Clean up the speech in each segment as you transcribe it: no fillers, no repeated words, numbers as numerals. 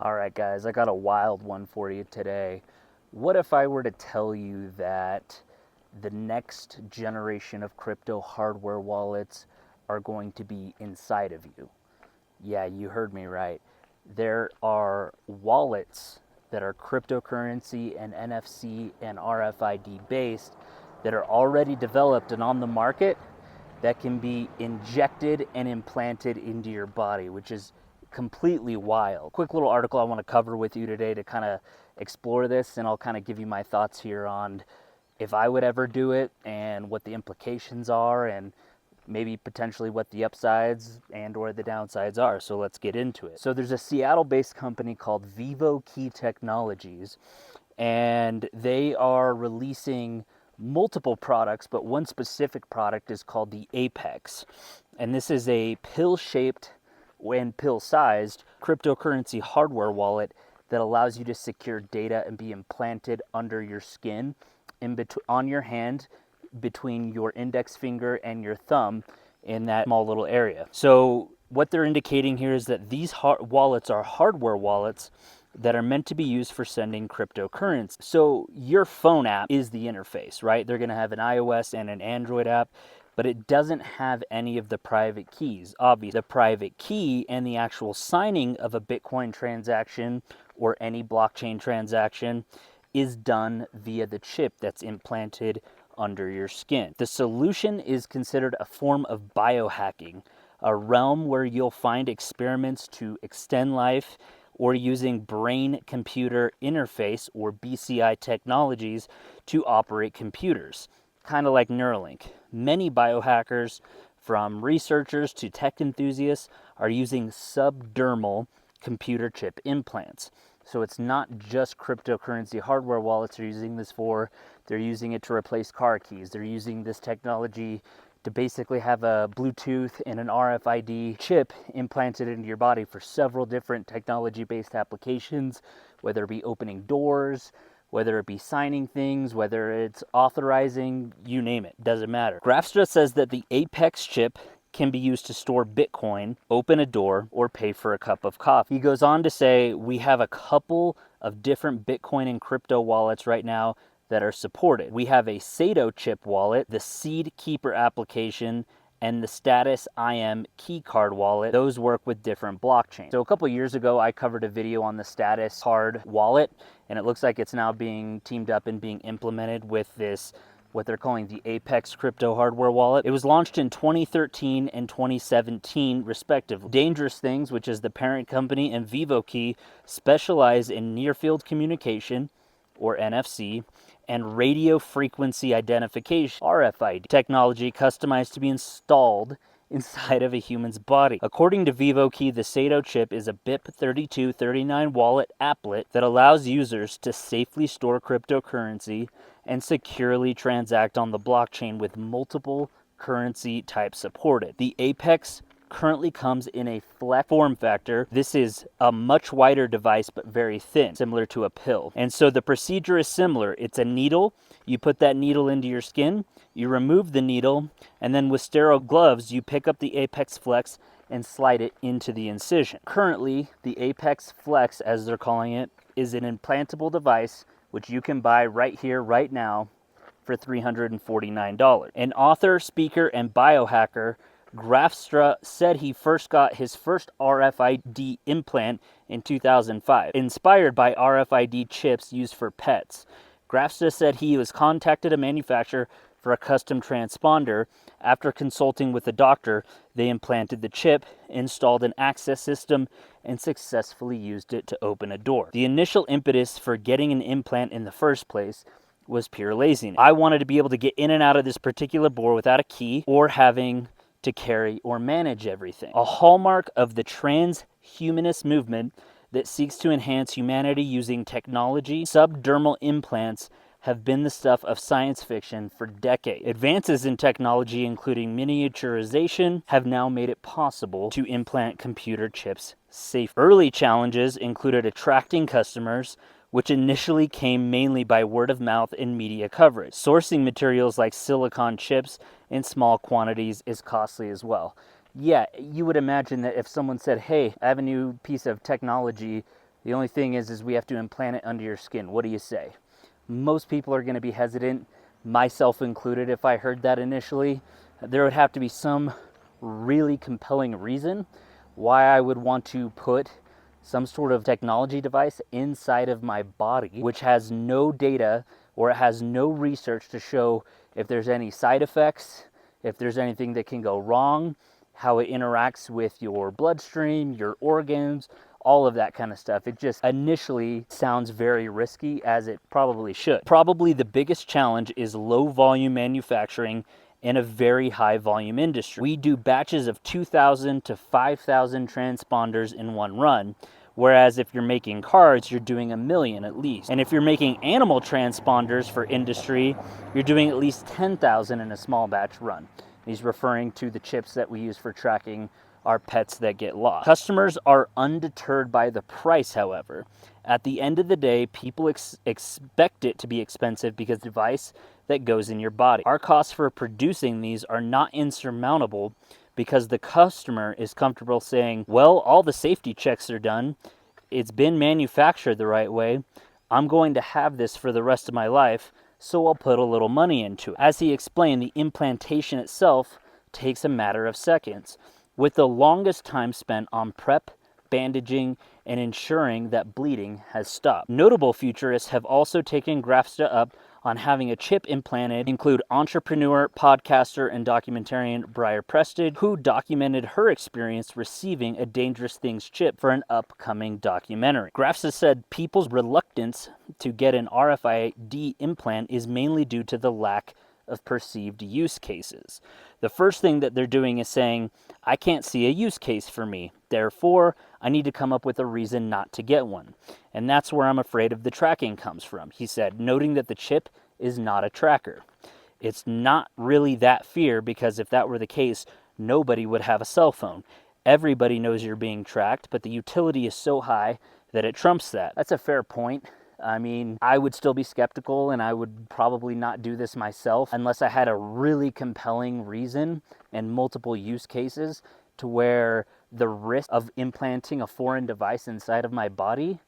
All right, guys, I got a wild one for you today. What if I were to tell you that the next generation of crypto hardware wallets are going to be inside of you? Yeah, you heard me right. There are wallets that are cryptocurrency and NFC and RFID based that are already developed and on the market that can be injected and implanted into your body, which is completely wild. Quick little article I want to cover with you today to kind of explore this, and I'll kind of give you my thoughts here on if I would ever do it and what the implications are, and maybe potentially what the upsides and or the downsides are. So let's get into it. So there's a Seattle-based company called Vivo Key Technologies, and they are releasing multiple products, but one specific product is called the Apex. And this is a pill-shaped and pill-sized cryptocurrency hardware wallet that allows you to secure data and be implanted under your skin, on your hand, between your index finger and your thumb in that small little area. So what they're indicating here is that these wallets are hardware wallets that are meant to be used for sending cryptocurrency. So your phone app is the interface, right? They're going to have an iOS and an Android app, but it doesn't have any of the private keys. Obviously, the private key and the actual signing of a Bitcoin transaction or any blockchain transaction is done via the chip that's implanted under your skin. The solution is considered a form of biohacking, a realm where you'll find experiments to extend life or using brain-computer interface or BCI technologies to operate computers, kind of like Neuralink. Many biohackers, from researchers to tech enthusiasts, are using subdermal computer chip implants. So it's not just cryptocurrency hardware wallets they're using this for. They're using it to replace car keys. They're using this technology to basically have a Bluetooth and an RFID chip implanted into your body for several different technology-based applications, whether it be opening doors, whether it be signing things, whether it's authorizing, you name it, doesn't matter. Grafstra says that the Apex chip can be used to store Bitcoin, open a door, or pay for a cup of coffee. He goes on to say, we have a couple of different Bitcoin and crypto wallets right now that are supported. We have a Sato chip wallet, the Seed Keeper application, and the Status IM key card wallet. Those work with different blockchains. So a couple years ago, I covered a video on the Status card wallet, and it looks like it's now being teamed up and being implemented with this what they're calling the Apex crypto hardware wallet. It was launched in 2013 and 2017, respectively. Dangerous Things, which is the parent company, and VivoKey specialize in near-field communication, or NFC, and radio frequency identification, RFID, technology customized to be installed inside of a human's body. According to VivoKey, the Sato chip is a BIP3239 wallet applet that allows users to safely store cryptocurrency and securely transact on the blockchain with multiple currency types supported. The Apex currently comes in a flex form factor. This is a much wider device but very thin, similar to a pill. And so the procedure is similar. It's a needle. You put that needle into your skin, you remove the needle, and then with sterile gloves, you pick up the Apex Flex and slide it into the incision. Currently, the Apex Flex, as they're calling it, is an implantable device which you can buy right here, right now, for $349. An author, speaker, and biohacker, Grafstra, said he first got his first RFID implant in 2005, inspired by RFID chips used for pets. Grafstra said he was contacted a manufacturer for a custom transponder. After consulting with a doctor, they implanted the chip, installed an access system, and successfully used it to open a door. The initial impetus for getting an implant in the first place was pure laziness. I wanted to be able to get in and out of this particular door without a key or having to carry or manage everything. A hallmark of the transhumanist movement that seeks to enhance humanity using technology, subdermal implants have been the stuff of science fiction for decades. Advances in technology, including miniaturization, have now made it possible to implant computer chips safely. Early challenges included attracting customers, which initially came mainly by word of mouth and media coverage. Sourcing materials like silicon chips in small quantities is costly as well. Yeah, you would imagine that if someone said, hey, I have a new piece of technology The only thing is we have to implant it under your skin. What do you say? Most people are going to be hesitant, myself included, if I heard that initially. There would have to be some really compelling reason why I would want to put some sort of technology device inside of my body, which has no data or it has no research to show if there's any side effects, if there's anything that can go wrong, how it interacts with your bloodstream, your organs, all of that kind of stuff. It just initially sounds very risky, as it probably should. Probably the biggest challenge is low volume manufacturing in a very high volume industry. We do batches of 2,000 to 5,000 transponders in one run, whereas if you're making cards, you're doing 1 million at least. And if you're making animal transponders for industry, you're doing at least 10,000 in a small batch run. He's referring to the chips that we use for tracking our pets that get lost. Customers are undeterred by the price, however. At the end of the day, people expect it to be expensive because device that goes in your body. Our costs for producing these are not insurmountable because the customer is comfortable saying, well, all the safety checks are done. It's been manufactured the right way. I'm going to have this for the rest of my life, so I'll put a little money into it. As he explained, the implantation itself takes a matter of seconds, with the longest time spent on prep, bandaging, and ensuring that bleeding has stopped. Notable futurists have also taken Grafsta up on having a chip implanted, include entrepreneur, podcaster, and documentarian Briar Preston, who documented her experience receiving a Dangerous Things chip for an upcoming documentary. Grafsta said people's reluctance to get an RFID implant is mainly due to the lack of perceived use cases. The first thing that they're doing is saying, I can't see a use case for me, therefore I need to come up with a reason not to get one. And that's where I'm afraid of the tracking comes from, he said, noting that the chip is not a tracker. It's not really that fear, because if that were the case, nobody would have a cell phone. Everybody knows you're being tracked, but the utility is so high that it trumps that. That's a fair point. I mean, I would still be skeptical, and I would probably not do this myself unless I had a really compelling reason and multiple use cases to where the risk of implanting a foreign device inside of my body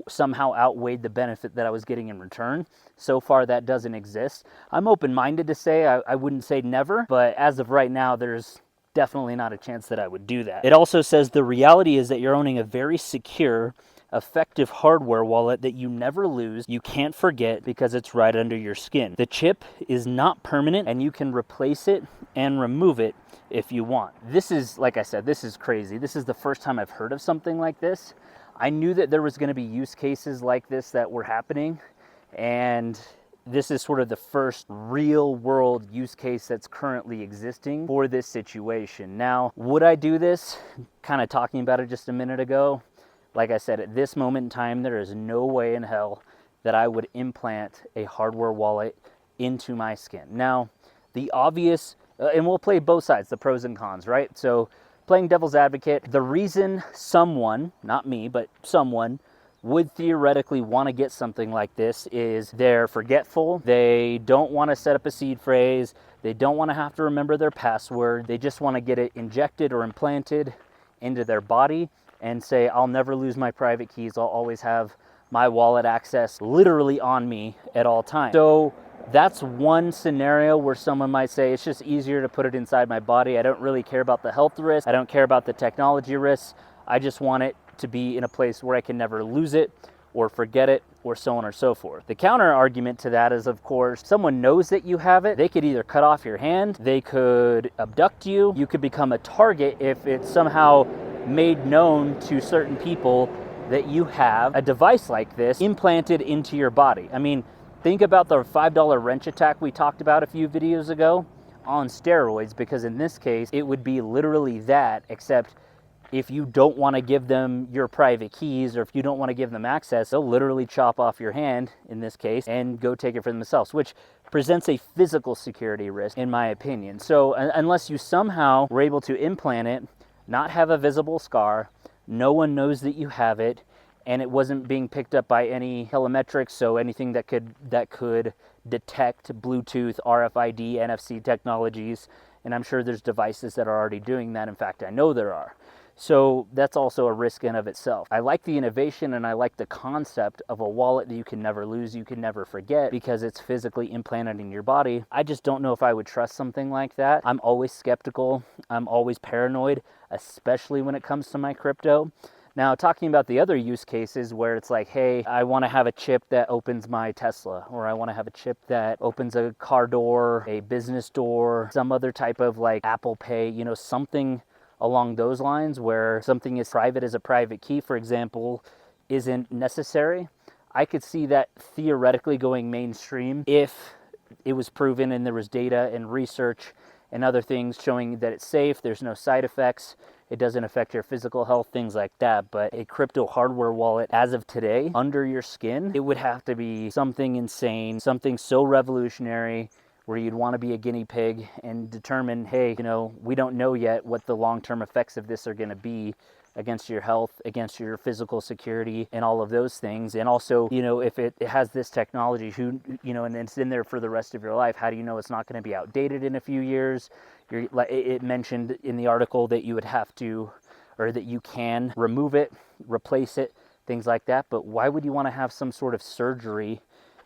somehow outweighed the benefit that I was getting in return. So far, that doesn't exist. I'm open-minded to say I wouldn't say never, but as of right now, there's definitely not a chance that I would do that. It also says the reality is that you're owning a very secure, effective hardware wallet that you never lose, you can't forget, because it's right under your skin. The chip is not permanent, and you can replace it and remove it if you want. This is, like I said, this is crazy. This is the first time I've heard of something like this. I knew that there was going to be use cases like this that were happening, and this is sort of the first real world use case that's currently existing for this situation. Now, would I do this? Kind of talking about it just a minute ago. Like I said, at this moment in time, there is no way in hell that I would implant a hardware wallet into my skin. Now, the obvious, and we'll play both sides, the pros and cons, right? So playing devil's advocate, the reason someone, not me, but someone, would theoretically want to get something like this is they're forgetful, they don't want to set up a seed phrase, they don't want to have to remember their password, they just want to get it injected or implanted into their body and say, I'll never lose my private keys, I'll always have my wallet access literally on me at all times. So that's one scenario where someone might say, it's just easier to put it inside my body. I don't really care about the health risk. I don't care about the technology risks. I just want it to be in a place where I can never lose it or forget it, or so on or so forth. The counter argument to that is, of course, someone knows that you have it. They could either cut off your hand, they could abduct you, you could become a target if it's somehow made known to certain people that you have a device like this implanted into your body. I mean, think about the $5 wrench attack we talked about a few videos ago on steroids, because in this case, it would be literally that, except if you don't want to give them your private keys, or if you don't want to give them access, they'll literally chop off your hand, in this case, and go take it for themselves, which presents a physical security risk, in my opinion. So unless you somehow were able to implant it, not have a visible scar, no one knows that you have it, and it wasn't being picked up by any telemetrics, so anything that could detect Bluetooth, RFID, NFC technologies, and I'm sure there's devices that are already doing that. In fact, I know there are. So that's also a risk in of itself. I like the innovation and I like the concept of a wallet that you can never lose, you can never forget, because it's physically implanted in your body. I just don't know if I would trust something like that. I'm always skeptical. I'm always paranoid, especially when it comes to my crypto. Now, talking about the other use cases where it's like, hey, I want to have a chip that opens my Tesla, or I want to have a chip that opens a car door, a business door, some other type of like Apple Pay, you know, something along those lines where something as private as a private key, for example, isn't necessary. I could see that theoretically going mainstream if it was proven and there was data and research and other things showing that it's safe, there's no side effects, it doesn't affect your physical health, things like that. But a crypto hardware wallet as of today, under your skin, it would have to be something insane, something so revolutionary where you'd want to be a guinea pig and determine, hey, you know, we don't know yet what the long-term effects of this are going to be against your health, against your physical security, and all of those things. And also, you know, if it has this technology, who, you know, and it's in there for the rest of your life, how do you know it's not going to be outdated in a few years? It mentioned in the article that you would have to, or that you can remove it, replace it, things like that. But why would you want to have some sort of surgery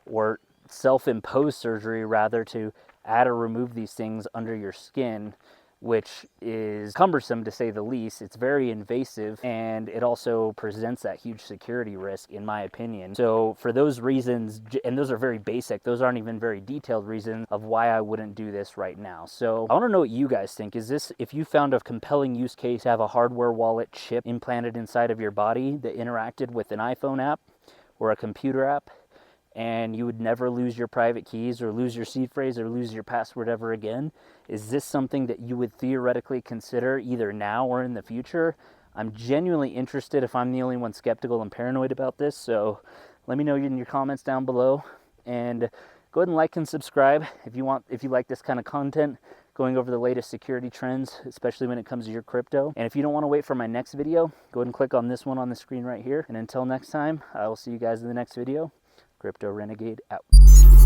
or self-imposed surgery rather to add or remove these things under your skin, which is cumbersome to say the least. It's very invasive, and it also presents that huge security risk, in my opinion. So for those reasons, and those are very basic, those aren't even very detailed reasons of why I wouldn't do this right now. So I want to know what you guys think. Is this, if you found a compelling use case to have a hardware wallet chip implanted inside of your body that interacted with an iPhone app or a computer app, and you would never lose your private keys or lose your seed phrase or lose your password ever again? Is this something that you would theoretically consider either now or in the future? I'm genuinely interested if I'm the only one skeptical and paranoid about this. So let me know in your comments down below, and go ahead and like and subscribe if you like this kind of content, going over the latest security trends, especially when it comes to your crypto. And if you don't want to wait for my next video, go ahead and click on this one on the screen right here. And until next time, I will see you guys in the next video. Crypto Renegade out.